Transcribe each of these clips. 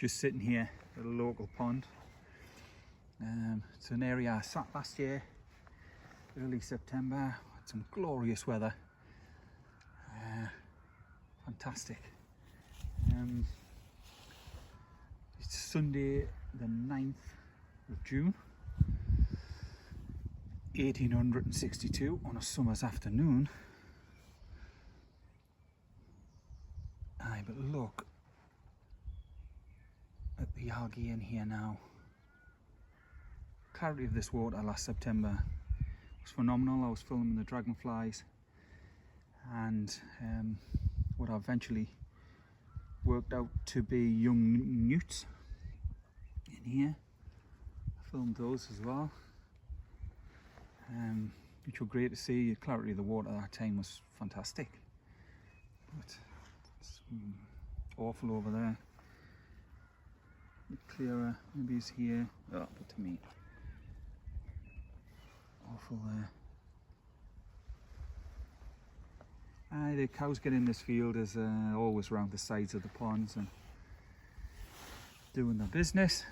just sitting here at a local pond. It's an area I sat last year, early September. Had some glorious weather. Fantastic. It's Sunday the 9th of June 1862 on a summer's afternoon. Aye, but look at the algae in here now. Clarity of this water last September was phenomenal. I was filming the dragonflies and what I eventually worked out to be young newts in here. I filmed those as well, which were great to see. The clarity of the water at that time was fantastic, but it's awful over there. A bit clearer, maybe it's here. Oh, but to me, awful there. Aye, the cows get in this field as always around the sides of the ponds and doing their business.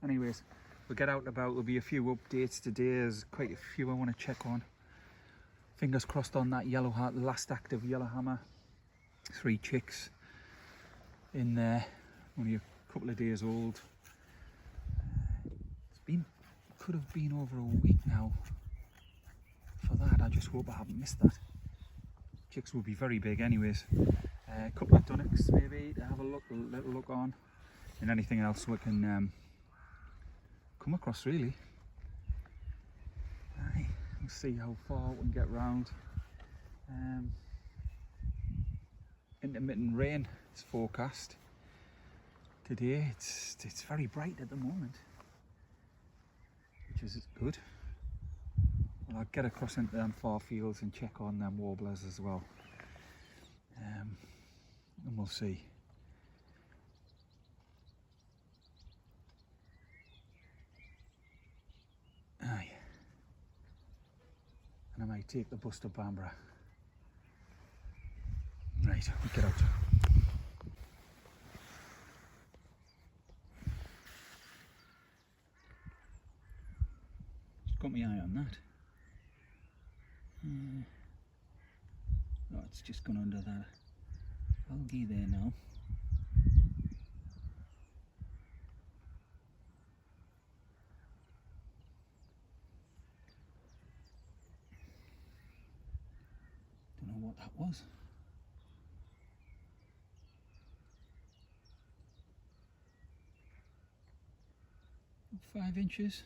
Anyways, we'll get out and about. There'll be a few updates today. There's quite a few I want to check on. Fingers crossed on that last active yellowhammer. 3 chicks in there, only a couple of days old. Could have been over a week now for that. I just hope I haven't missed that. Chicks will be very big anyways. A couple of dunnocks maybe to have a little look on, and anything else we can come across really. Aye, we'll see how far we can get round. Intermittent rain is forecast today. It's very bright at the moment, which is good. Well, I'll get across into them far fields and check on them warblers as well, and we'll see. Aye, and I might take the bus to Bamborough. Right, we'll get out. Got my eye on that. Oh, it's just gone under that algae there now. Don't know what that was. About 5 inches.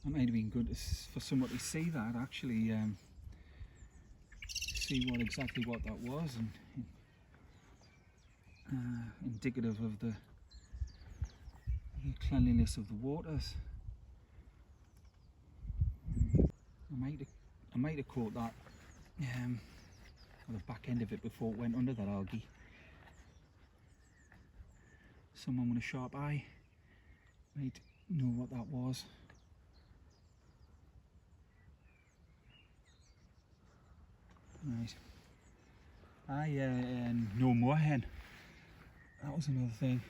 That might have been good for someone to see that, actually see exactly what that was, and indicative of the cleanliness of the waters. I might have caught that on the back end of it before it went under that algae. Someone with a sharp eye might know what that was. Right. No moorhen. That was another thing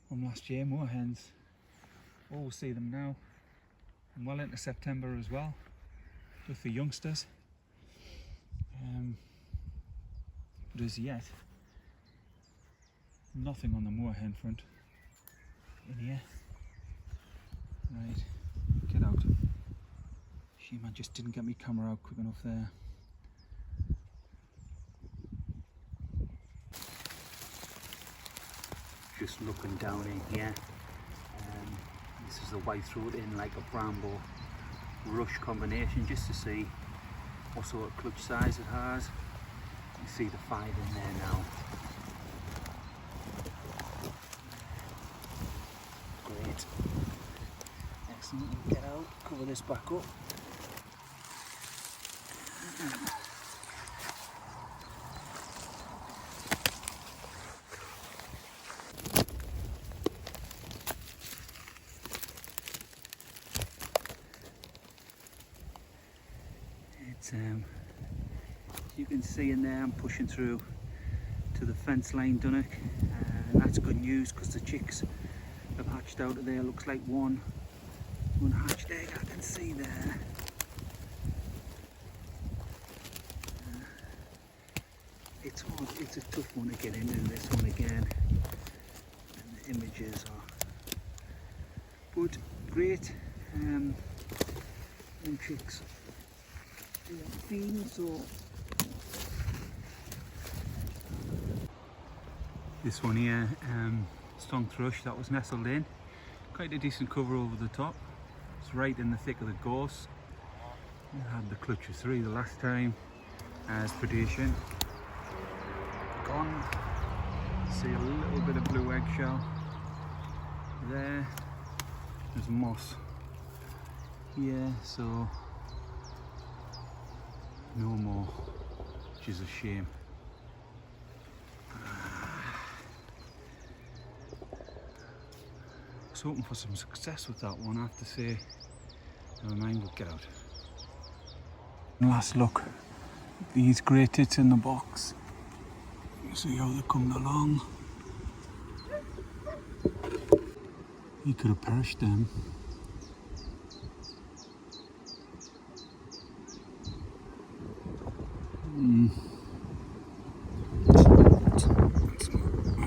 from last year. Moorhens. Always see them now, and well into September as well, with the youngsters. But as yet, nothing on the moorhen front in here. Right, get out. Shame I just didn't get my camera out quick enough there. Just looking down in here. This is the white throat in like a bramble. rush combination just to see what sort of clutch size it has. You see the 5 in there now. Great. Excellent. We'll get out, cover this back up. It's as you can see in there, I'm pushing through to the fence line dunnock, and that's good news because the chicks have hatched out of there. Looks like one hatched egg I can see there. It's hard, it's a tough one to get into this one again, and the images are, but great. Them chicks, they are feeding, so this one here, strong thrush that was nestled in, quite a decent cover over the top. It's right in the thick of the gorse. We had the clutch of 3 the last time as predation. Gone. See a little bit of blue eggshell there. There's moss here, so no more, which is a shame. I was hoping for some success with that one, I have to say. Never mind, we'll get out. Last look at these grey tits in the box. You see how they're coming along. He could have perished them. I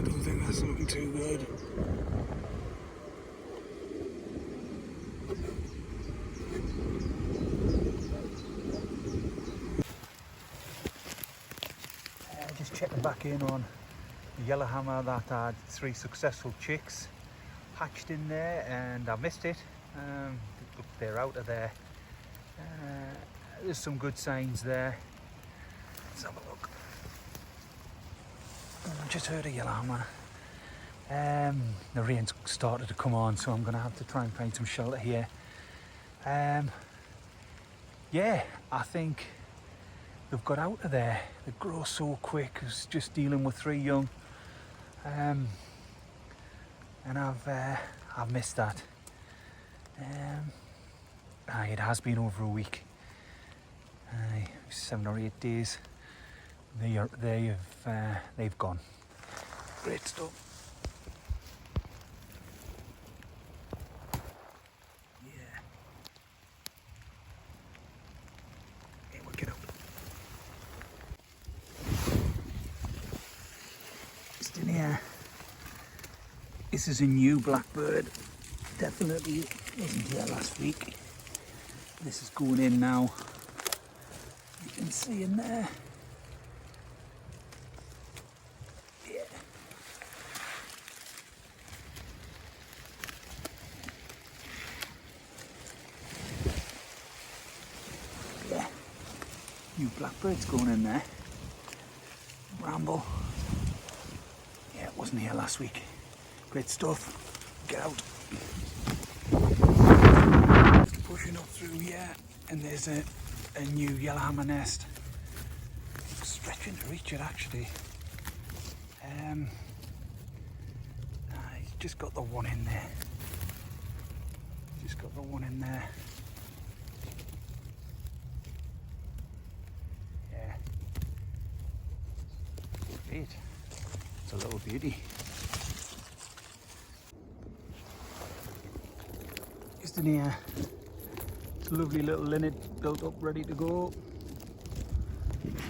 don't think that's looking too good. Just checking back in on the yellowhammer that had 3 successful chicks hatched in there, and I missed it. Look, they're out of there. There's some good signs there. Let's have a look. I just heard a yellowhammer. The rain's started to come on, so I'm going to have to try and find some shelter here. Yeah, I think they've got out of there. They grow so quick. I was just dealing with 3 young, and I've missed that. It has been over a week. 7 or 8 days. They've gone. Great stuff. Yeah. Okay, we'll get up. Just in here. This is a new blackbird. Definitely wasn't here last week. This is going in now. You can see in there. Yeah. Yeah. New blackbirds going in there. Ramble. Yeah, it wasn't here last week. Great stuff. Get out. Pushing up through here, and there's a new yellowhammer nest. Stretching to reach it actually. Just got the one in there. Just got the one in there. Yeah. Great. It's a little beauty. Just in here. It's a lovely little linnet built up, ready to go.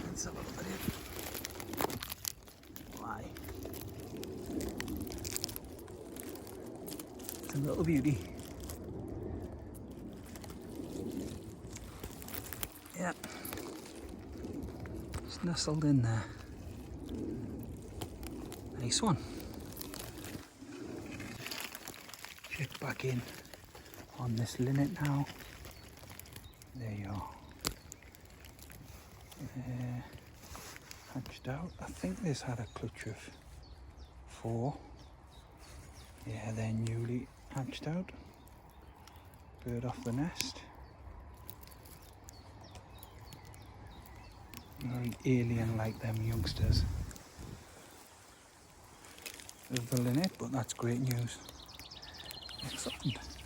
Let's have a look at it. Why? It's a little beauty. Yep. Just nestled in there. Nice one. Check back in on this linnet now. There you are. Hatched out. I think this had a clutch of 4. Yeah, they're newly hatched out. Bird off the nest. Very alien like them youngsters. They're building it, but that's great news. Excellent.